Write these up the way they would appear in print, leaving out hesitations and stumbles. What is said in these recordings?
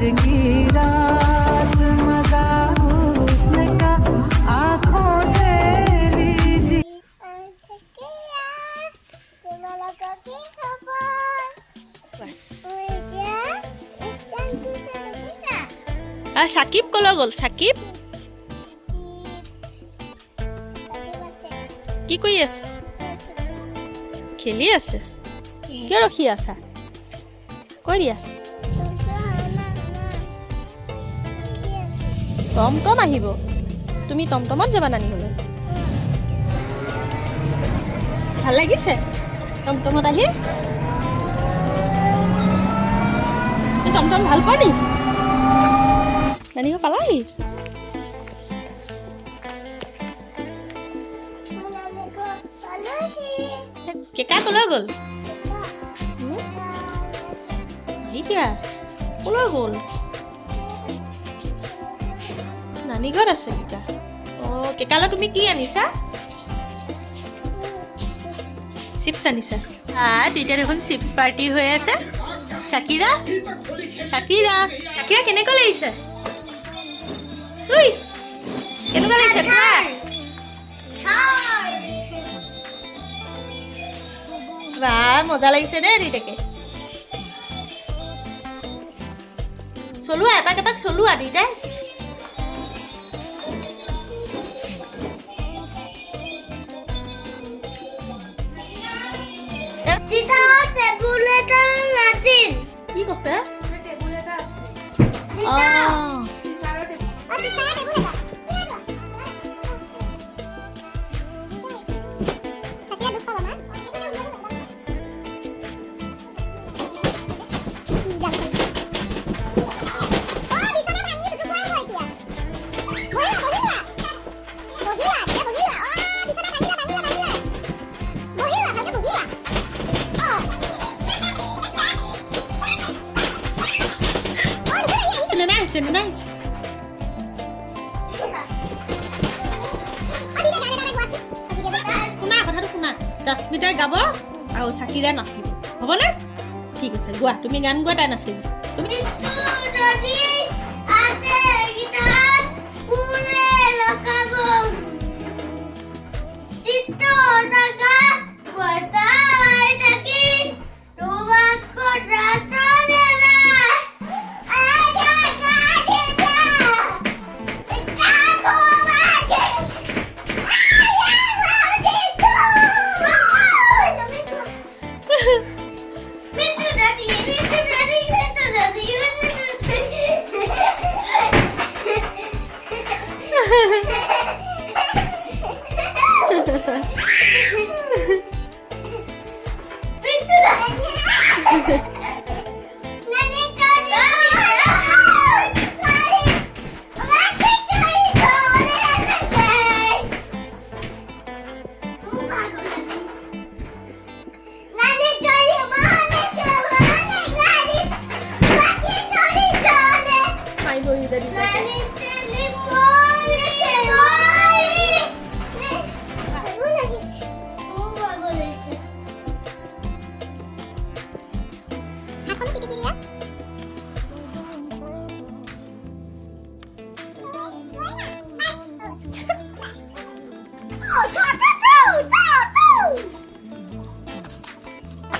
की रात मजा हुस्न का आंखों से लीजिए সাকিব কলৈ গ'ল সাকিব কি কৰি আছে খেলি আছে কিয় ৰখি আছা কৈ দিয়া টমটম আহিব তুমি টমটমত যাবা নানিবলৈ ভাল লাগিছে টমটমত আহি টমটম ভাল পোৱা নি নানিব পালাহি কেকা কলৈ গ'ল এতিয়া কলৈ গ'ল নানি ঘৰত আছে কেকা অঁ কেকালৈ তুমি কি আনিছা চিপছ আনিছা তেতিয়া দেখোন চিপছ পাৰ্টি হৈ আছে চাকিৰা চাকিৰা চাকিৰা কেনেকৈ লাগিছে ঐ কেনেকুৱা লাগিছে কোৱা বা মজা লাগিছে দেই দুইটাকে চলোৱা এপাক এপাক চলোৱা দুইটাই কি কৈছে Nice. শুনা কথাটো শুনা জাস্মিতাই গাব আৰু চাকিৰাই নাচিব হ'বনে ঠিক আছে গোৱা তুমি গান গোৱা তাই নাচিব তুমি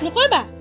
নকৰিবা